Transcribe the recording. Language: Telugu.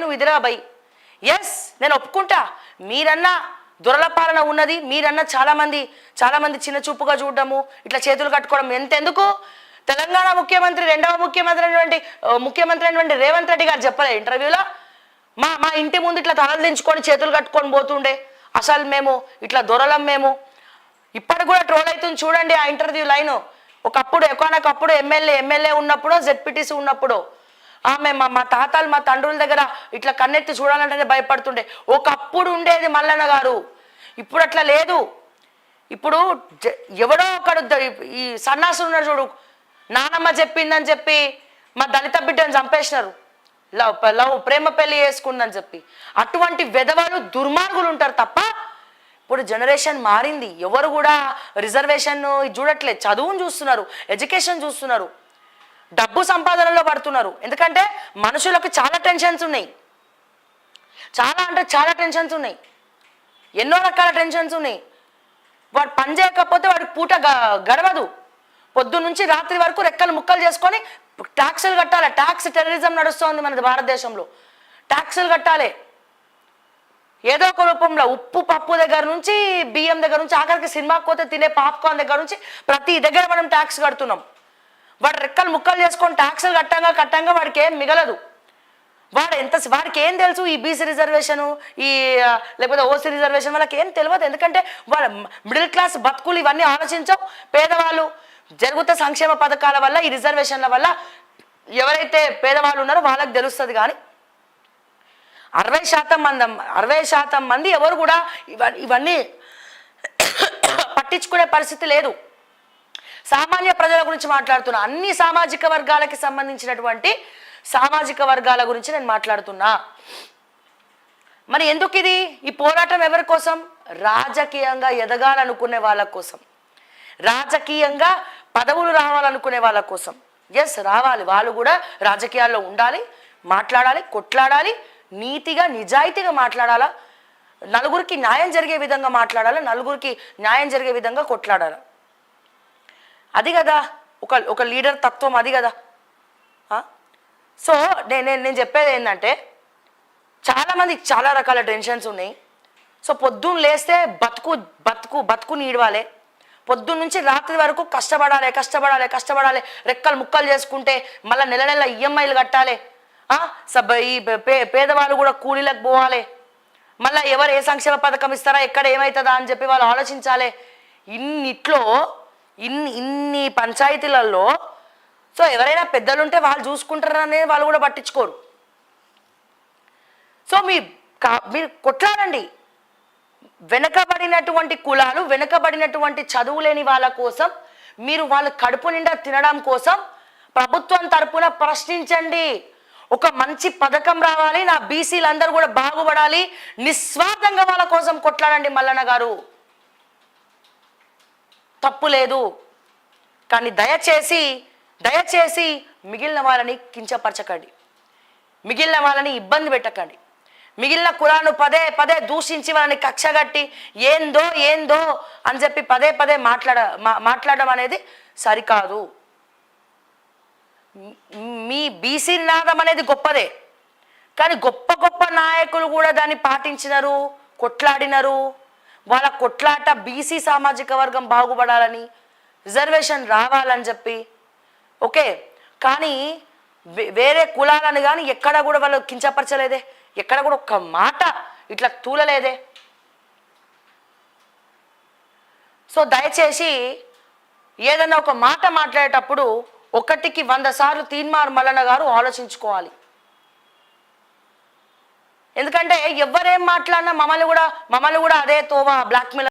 నువ్వు ఇదిరా బై. ఎస్, నేను ఒప్పుకుంటా, మీరన్నా దొరల పాలన ఉన్నది, మీరన్నా చాలామంది చిన్న చూపుగా చూడడము, ఇట్లా చేతులు కట్టుకోవడం ఎంతెందుకు. తెలంగాణ ముఖ్యమంత్రి రెండవ ముఖ్యమంత్రి అయినటువంటి రేవంత్ రెడ్డి గారు చెప్పలే ఇంటర్వ్యూలో, మా ఇంటి ముందు ఇట్లా తలలు దించుకొని చేతులు కట్టుకొని పోతుండే, అసలు మేము ఇట్లా దొరలం మేము. ఇప్పటికి కూడా ట్రోల్ అవుతుంది చూడండి ఆ ఇంటర్వ్యూ లైన్. ఒకప్పుడు ఎమ్మెల్యే ఉన్నప్పుడు, జెడ్పీటీసీ ఉన్నప్పుడు మేము మా తాతలు మా తండ్రుల దగ్గర ఇట్లా కన్నెత్తి చూడాలంటేనే భయపడుతుండే. ఒకప్పుడు ఉండేది మల్లన్న గారు, ఇప్పుడు అట్లా లేదు. ఇప్పుడు ఎవడో ఒకడు ఈ సన్నాసులు ఉన్నారు చూడు, నానమ్మ చెప్పిందని చెప్పి మా దళిత బిడ్డను చంపేసినారు, ప్రేమ పెళ్లి చేసుకుందని చెప్పి. అటువంటి వెధవలు దుర్మార్గులు ఉంటారు తప్ప ఇప్పుడు జనరేషన్ మారింది. ఎవరు కూడా రిజర్వేషన్ చూడట్లేదు, చదువును చూస్తున్నారు, ఎడ్యుకేషన్ చూస్తున్నారు, డబ్బు సంపాదనలో పడుతున్నారు. ఎందుకంటే మనుషులకు చాలా టెన్షన్స్ ఉన్నాయి, చాలా టెన్షన్స్ ఉన్నాయి, ఎన్నో రకాల టెన్షన్స్ ఉన్నాయి. వాడు పని చేయకపోతే వాడికి పూట గడవదు. పొద్దున్న నుంచి రాత్రి వరకు రెక్కలు ముక్కలు చేసుకొని ట్యాక్సులు కట్టాలి. ట్యాక్స్ టెర్రరిజం నడుస్తోంది మనది భారతదేశంలో. ట్యాక్సులు కట్టాలి ఏదో ఒక రూపంలో. ఉప్పు పప్పు దగ్గర నుంచి, బియ్యం దగ్గర నుంచి, ఆఖరికి సినిమాకి పోతే తినే పాప్కార్న్ దగ్గర నుంచి ప్రతి దగ్గర మనం ట్యాక్స్ కడుతున్నాం. వాడు రెక్కలు ముక్కలు చేసుకొని ట్యాక్సులు కట్టంగా వాడికి ఏం మిగలదు. వాడికి ఏం తెలుసు ఈ బీసీ రిజర్వేషను, లేకపోతే ఓసీ రిజర్వేషన్, వాళ్ళకి ఏం తెలియదు. ఎందుకంటే వాళ్ళ మిడిల్ క్లాస్ బతుకులు ఇవన్నీ ఆలోచించవు. పేదవాళ్ళు జరుగుతున్న సంక్షేమ పథకాల వల్ల, ఈ రిజర్వేషన్ల వల్ల ఎవరైతే పేదవాళ్ళు ఉన్నారో వాళ్ళకి తెలుస్తుంది. కానీ 60% మంది ఎవరు కూడా ఇవన్నీ పట్టించుకునే పరిస్థితి లేదు. సామాన్య ప్రజల గురించి మాట్లాడుతున్నా, అన్ని సామాజిక వర్గాలకి సంబంధించినటువంటి సామాజిక వర్గాల గురించి నేను మాట్లాడుతున్నా. మరి ఎందుకు ఈ పోరాటం ఎవరి కోసం? రాజకీయంగా ఎదగాలనుకునే వాళ్ళ కోసం, రాజకీయంగా పదవులు రావాలనుకునే వాళ్ళ కోసం. ఎస్, రావాలి, వాళ్ళు కూడా రాజకీయాల్లో ఉండాలి, మాట్లాడాలి, కొట్లాడాలి, నీతిగా నిజాయితీగా మాట్లాడాలా, నలుగురికి న్యాయం జరిగే విధంగా మాట్లాడాలి, నలుగురికి న్యాయం జరిగే విధంగా కొట్లాడాలి. అది కదా ఒక లీడర్ తత్వం, అది కదా. సో నేను చెప్పేది ఏంటంటే, చాలామందికి చాలా రకాల టెన్షన్స్ ఉన్నాయి. సో పొద్దున్న లేస్తే బతుకు నీడవాలి, పొద్దున్న నుంచి రాత్రి వరకు కష్టపడాలి, రెక్కలు ముక్కలు చేసుకుంటే మళ్ళీ నెల ఈఎంఐలు కట్టాలి. ఈ పేదవాళ్ళు కూడా కూలీలకు పోవాలి, మళ్ళీ ఎవరు ఏ సంక్షేమ పథకం ఇస్తారా, ఎక్కడ ఏమవుతుందా అని చెప్పి వాళ్ళు ఆలోచించాలి. ఇన్ని పంచాయతీలలో సో ఎవరైనా పెద్దలు ఉంటే వాళ్ళు చూసుకుంటారనే వాళ్ళు కూడా పట్టించుకోరు. సో మీరు కొట్లాడండి. వెనకబడినటువంటి కులాలు, వెనకబడినటువంటి చదువు లేని వాళ్ళ కోసం, మీరు వాళ్ళ కడుపు నిండా తినడం కోసం ప్రభుత్వం తరపున ప్రశ్నించండి. ఒక మంచి పథకం రావాలి, నా బీసీలందరూ కూడా బాగుపడాలి, నిస్వార్థంగా వాళ్ళ కోసం కొట్లాడండి మల్లన్న గారు, తప్పు లేదు. కానీ దయచేసి మిగిలిన వాళ్ళని కించపరచకండి, మిగిలిన వాళ్ళని ఇబ్బంది పెట్టకండి, మిగిలిన కులాలను పదే దూషించి వాళ్ళని కక్షగట్టి ఏందో అని చెప్పి పదే మాట్లాడడం అనేది సరికాదు. మీ బీసీ నాదం అనేది గొప్పదే, కానీ గొప్ప నాయకులు కూడా దాన్ని పాటించినారు, కొట్లాడినారు. వాళ్ళ కొట్లాట బీసీ సామాజిక వర్గం బాగుపడాలని, రిజర్వేషన్ రావాలని చెప్పి. ఓకే, కానీ వేరే కులాలను కానీ ఎక్కడ కూడా వాళ్ళు కించపరచలేదే, ఎక్కడ కూడా ఒక్క మాట ఇట్లా తూలలేదే. సో దయచేసి ఏదైనా ఒక మాట మాట్లాడేటప్పుడు 1కి 100 సార్లు తీన్మార్ మల్లన్న గారు ఆలోచించుకోవాలి. ఎందుకంటే ఎవరేం మాట్లాడినా మమ్మల్ని కూడా అదే తోవ బ్లాక్మెయిల్